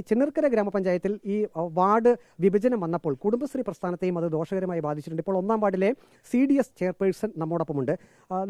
ചിന്നർക്കര ഗ്രാമപഞ്ചായത്തിൽ ഈ വാർഡ് വിഭജനം വന്നപ്പോൾ കുടുംബശ്രീ പ്രസ്ഥാനത്തെയും അത് ദോഷകരമായി ബാധിച്ചിട്ടുണ്ട്. ഇപ്പോൾ 1-ാം വാർഡിലെ CDS ചെയർപേഴ്സൺ നമ്മോടൊപ്പമുണ്ട്.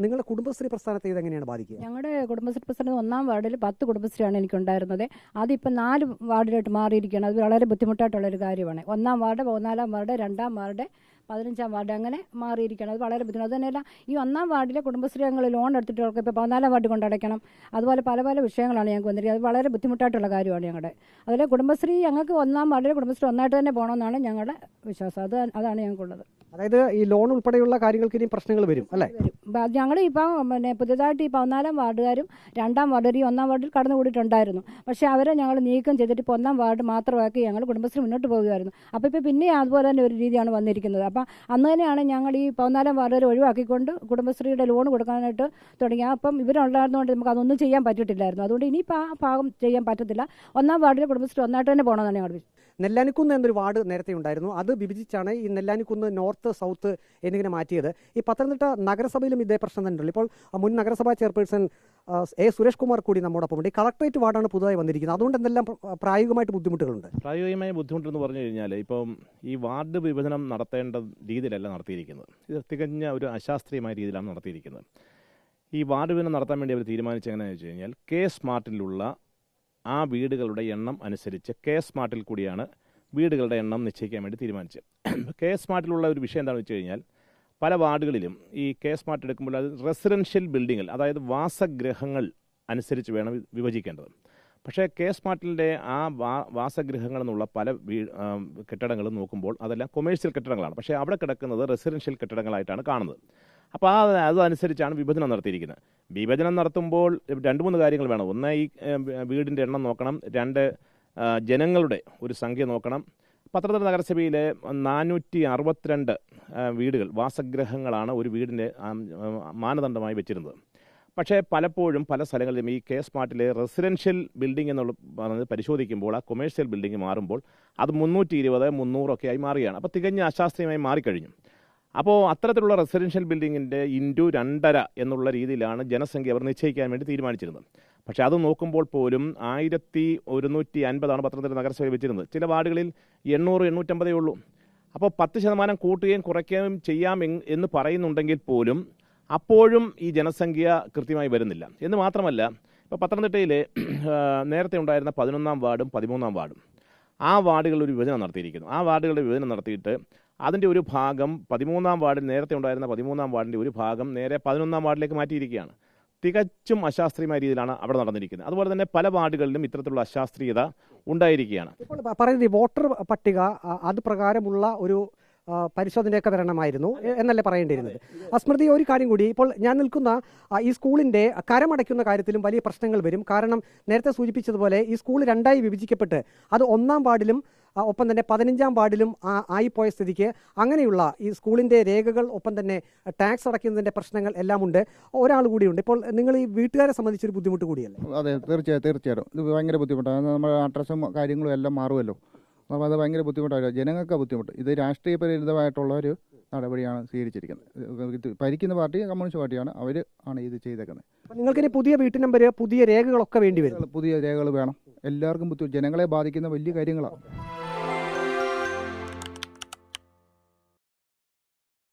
നിങ്ങളുടെ കുടുംബശ്രീ പ്രസ്ഥാനത്തെ ഇതെങ്ങനെയാണ് ബാധിക്കുക? ഞങ്ങളുടെ കുടുംബശ്രീ പ്രസ്ഥാനം 1-ാം വാർഡിൽ 10 കുടുംബശ്രീയാണ് എനിക്കുണ്ടായിരുന്നത്. അതിപ്പോൾ 4 വാർഡിലോട്ട് മാറിയിരിക്കുകയാണ്. അത് വളരെ ബുദ്ധിമുട്ടായിട്ടുള്ളൊരു കാര്യമാണ്. 1-ാം വാർഡ്, 14-ാം വാർഡ്, 2-ാം വാർഡ്, 15-ാം വാർഡ് അങ്ങനെ മാറിയിരിക്കണം. അത് വളരെ ബുദ്ധിമുട്ട്. അതുതന്നെയല്ല, ഈ 1-ാം വാർഡിലെ കുടുംബശ്രീ അംഗങ്ങൾ ലോൺ എടുത്തിട്ടവർക്ക് ഇപ്പോൾ 14-ാം വാർഡ് കൊണ്ടടയ്ക്കണം. അതുപോലെ പല പല വിഷയങ്ങളാണ് ഞങ്ങൾക്ക് വന്നിരിക്കുന്നത്. അത് വളരെ ബുദ്ധിമുട്ടായിട്ടുള്ള കാര്യമാണ് ഞങ്ങളുടെ. അതിലെ കുടുംബശ്രീ ഞങ്ങൾക്ക് 1-ാം വാർഡിലെ കുടുംബശ്രീ ഒന്നായിട്ട് തന്നെ പോകണമെന്നാണ് ഞങ്ങളുടെ വിശ്വാസം. അതാണ് ഞങ്ങൾക്കുള്ളത്. അതായത് ഈ ലോൺ ഉൾപ്പെടെയുള്ള കാര്യങ്ങൾക്ക് ഇനിയും പ്രശ്നങ്ങൾ വരും അല്ലേ? ഞങ്ങൾ ഇപ്പം പുതിയതായിട്ട് ഈ 14-ാം വാർഡുകാരും 2-ാം വാർഡുകാരും ഈ 1-ാം വാർഡിൽ കടന്നുകൂടിയിട്ടുണ്ടായിരുന്നു. പക്ഷേ അവരെ ഞങ്ങൾ നീക്കം ചെയ്തിട്ട് ഇപ്പോൾ 1-ാം വാർഡ് മാത്രമാക്കി ഞങ്ങൾ കുടുംബശ്രീ മുന്നോട്ട് പോകുകയായിരുന്നു. അപ്പോൾ ഇപ്പോൾ പിന്നെ അതുപോലെ തന്നെ ഒരു രീതിയാണ് വന്നിരിക്കുന്നത്. അപ്പം അന്ന് തന്നെയാണ് ഞങ്ങൾ ഈ 14-ാം വാർഡുകാർ ഒഴിവാക്കിക്കൊണ്ട് കുടുംബശ്രീയുടെ ലോൺ കൊടുക്കാനായിട്ട് തുടങ്ങി. അപ്പം ഇവരുണ്ടായിരുന്നതുകൊണ്ട് നമുക്ക് അതൊന്നും ചെയ്യാൻ പറ്റിയിട്ടില്ലായിരുന്നു. അതുകൊണ്ട് ഇനിയിപ്പോൾ ആ ഭാഗം ചെയ്യാൻ പറ്റത്തില്ല. 1-ാം വാർഡിലെ കുടുംബശ്രീ ഒന്നായിട്ട് തന്നെ പോകണമെന്നാണ് ഞങ്ങളുടെ വിശ്വാസം. നെല്ലാനിക്കുന്ന് എന്നൊരു വാർഡ് നേരത്തെ ഉണ്ടായിരുന്നു. അത് വിഭജിച്ചാണ് ഈ നെല്ലാനിക്കുന്ന് നോർത്ത്, സൗത്ത് എന്നിങ്ങനെ മാറ്റിയത്. ഈ പത്തനംതിട്ട നഗരസഭയിലും ഇതേ പ്രശ്നം തന്നെയുള്ളൂ. ഇപ്പോൾ മുൻ നഗരസഭാ ചെയർപേഴ്സൺ സുരേഷ് കുമാർ കൂടി നമ്മോടൊപ്പം ഉണ്ട്. ഈ കളക്ടറേറ്റ് വാർഡാണ് പുതുതായി വന്നിരിക്കുന്നത്. അതുകൊണ്ട് എന്തെല്ലാം പ്രായോഗികമായിട്ട് ബുദ്ധിമുട്ടുകളുണ്ട്? പ്രായോഗികമായ ബുദ്ധിമുട്ടെന്ന് പറഞ്ഞു കഴിഞ്ഞാൽ ഇപ്പം ഈ വാർഡ് വിഭജനം നടത്തേണ്ട രീതിയിലല്ല നടത്തിയിരിക്കുന്നത്. ഇത് തികഞ്ഞ ഒരു അശാസ്ത്രീയമായ രീതിയിലാണ് നടത്തിയിരിക്കുന്നത്. ഈ വാർഡ് വിഭജനം നടത്താൻ വേണ്ടി അവർ തീരുമാനിച്ചെങ്ങനെയാണെന്ന് വെച്ച് കഴിഞ്ഞാൽ സ്മാർട്ടിലുള്ള ആ വീടുകളുടെ എണ്ണം അനുസരിച്ച് സ്മാർട്ടിൽ കൂടിയാണ് വീടുകളുടെ എണ്ണം നിശ്ചയിക്കാൻ വേണ്ടി തീരുമാനിച്ചത്. സ്മാർട്ടിലുള്ള ഒരു വിഷയം എന്താണെന്ന് വെച്ച് കഴിഞ്ഞാൽ പല വാർഡുകളിലും ഈ സ്മാർട്ട് എടുക്കുമ്പോൾ അത് റെസിഡൻഷ്യൽ ബിൽഡിങ്ങിൽ, അതായത് വാസഗൃഹങ്ങൾ അനുസരിച്ച് വേണം വിഭജിക്കേണ്ടത്. പക്ഷേ സ്മാർട്ടിൻ്റെ ആ വാസഗൃഹങ്ങൾ എന്നുള്ള പല കെട്ടിടങ്ങളും നോക്കുമ്പോൾ അതെല്ലാം കൊമേഴ്ഷ്യൽ കെട്ടിടങ്ങളാണ്. പക്ഷേ അവിടെ കിടക്കുന്നത് റെസിഡൻഷ്യൽ കെട്ടിടങ്ങളായിട്ടാണ് കാണുന്നത്. അപ്പോൾ അതനുസരിച്ചാണ് വിഭജനം നടത്തിയിരിക്കുന്നത്. വിഭജനം നടത്തുമ്പോൾ 2-3 കാര്യങ്ങൾ വേണം. ഒന്ന്, ഈ വീടിൻ്റെ എണ്ണം നോക്കണം. 2, ജനങ്ങളുടെ ഒരു സംഖ്യ നോക്കണം. പത്തനംതിട്ട നഗരസഭയിലെ 462 വീടുകൾ, വാസഗൃഹങ്ങളാണ് ഒരു വീടിൻ്റെ മാനദണ്ഡമായി വെച്ചിരുന്നത്. പക്ഷേ പലപ്പോഴും പല സ്ഥലങ്ങളിലും ഈ സ്മാർട്ടിലെ റെസിഡൻഷ്യൽ ബിൽഡിംഗ് എന്നുള്ള പറഞ്ഞത് പരിശോധിക്കുമ്പോൾ ആ കൊമേഴ്ഷ്യൽ ബിൽഡിംഗ് മാറുമ്പോൾ അത് 320, 300 ഒക്കെ ആയി മാറുകയാണ്. അപ്പോൾ തികഞ്ഞ അശാസ്ത്രീയമായി മാറിക്കഴിഞ്ഞു. അപ്പോൾ അത്തരത്തിലുള്ള റെസിഡൻഷ്യൽ ബിൽഡിങ്ങിൻ്റെ × 2.5 എന്നുള്ള രീതിയിലാണ് ജനസംഖ്യ അവർ നിശ്ചയിക്കാൻ വേണ്ടി തീരുമാനിച്ചിരുന്നത്. പക്ഷേ അത് നോക്കുമ്പോൾ പോലും 1150 പത്തനംതിട്ട നഗരസഭയിൽ വെച്ചിരുന്നത്. ചില വാർഡുകളിൽ 800, 850 ഉള്ളൂ. അപ്പോൾ 10% കൂട്ടുകയും കുറയ്ക്കുകയും ചെയ്യാം എന്ന് പറയുന്നുണ്ടെങ്കിൽ പോലും അപ്പോഴും ഈ ജനസംഖ്യ കൃത്യമായി വരുന്നില്ല. എന്ന് മാത്രമല്ല, ഇപ്പോൾ പത്തനംതിട്ടയിലെ നേരത്തെ ഉണ്ടായിരുന്ന 11-ാം വാർഡും 13-ാം വാർഡും ആ വാർഡുകളിൽ ഒരു വിഭജനം നടത്തിയിരിക്കുന്നു. ആ വാർഡുകളുടെ വിഭജനം നടത്തിയിട്ട് അതിൻ്റെ ഒരു ഭാഗം 13-ാം വാർഡിൽ, നേരത്തെ ഉണ്ടായിരുന്ന 13-ാം വാർഡിൻ്റെ ഒരു ഭാഗം നേരെ 11-ാം വാർഡിലേക്ക് മാറ്റിയിരിക്കുകയാണ്. തികച്ചും അശാസ്ത്രീയമായ രീതിയിലാണ് അവിടെ നടന്നിരിക്കുന്നത്. അതുപോലെ തന്നെ പല വാർഡുകളിലും ഇത്തരത്തിലുള്ള അശാസ്ത്രീയത ഉണ്ടായിരിക്കുകയാണ്. ഇപ്പോൾ പറയുന്നത് വോട്ടർ പട്ടിക അത് പ്രകാരമുള്ള ഒരു പരിശോധനയൊക്കെ വരണമായിരുന്നു എന്നല്ലേ പറയേണ്ടിയിരുന്നത്? സ്മൃതി, ഒരു കാര്യം കൂടി, ഇപ്പോൾ ഞാൻ നിൽക്കുന്ന ഈ സ്കൂളിൻ്റെ കരമടയ്ക്കുന്ന കാര്യത്തിലും വലിയ പ്രശ്നങ്ങൾ വരും. കാരണം നേരത്തെ സൂചിപ്പിച്ചതുപോലെ ഈ സ്കൂൾ 2ആയി വിഭജിക്കപ്പെട്ട് അത് 1-ാം വാർഡിലും ഒപ്പം തന്നെ 15-ാം വാർഡിലും ആയിപ്പോയ സ്ഥിതിക്ക് അങ്ങനെയുള്ള ഈ സ്കൂളിൻ്റെ രേഖകൾ, ഒപ്പം തന്നെ ടാക്സ് അടയ്ക്കുന്നതിൻ്റെ പ്രശ്നങ്ങൾ എല്ലാം ഉണ്ട്. ഒരാൾ കൂടിയുണ്ട്. ഇപ്പോൾ നിങ്ങൾ ഈ വീട്ടുകാരെ സംബന്ധിച്ചൊരു ബുദ്ധിമുട്ട് കൂടിയല്ലേ? അതെ, തീർച്ചയായിട്ടും ഇത് ഭയങ്കര ബുദ്ധിമുട്ടാണ്. നമ്മുടെ അഡ്രസ്സും കാര്യങ്ങളും എല്ലാം മാറുമല്ലോ. അപ്പോൾ അത് ഭയങ്കര ബുദ്ധിമുട്ടാണ്. ജനങ്ങൾക്ക് ബുദ്ധിമുട്ട്. ഇത് രാഷ്ട്രീയ പരിമിതമായിട്ടുള്ള ഒരു നടപടിയാണ് സ്വീകരിച്ചിരിക്കുന്നത്. ഭരിക്കുന്ന പാർട്ടി കമ്മ്യൂണിസ്റ്റ് പാർട്ടിയാണ്. ആണ് ഇത് ചെയ്തേക്കുന്നത്. നിങ്ങൾക്കിനി പുതിയ വീട്ടു നമ്പർ, പുതിയ രേഖകളൊക്കെ വേണ്ടി വരും. പുതിയ രേഖകൾ വേണം. എല്ലാവർക്കും ജനങ്ങളെ ബാധിക്കുന്ന വലിയ കാര്യങ്ങളാണ്.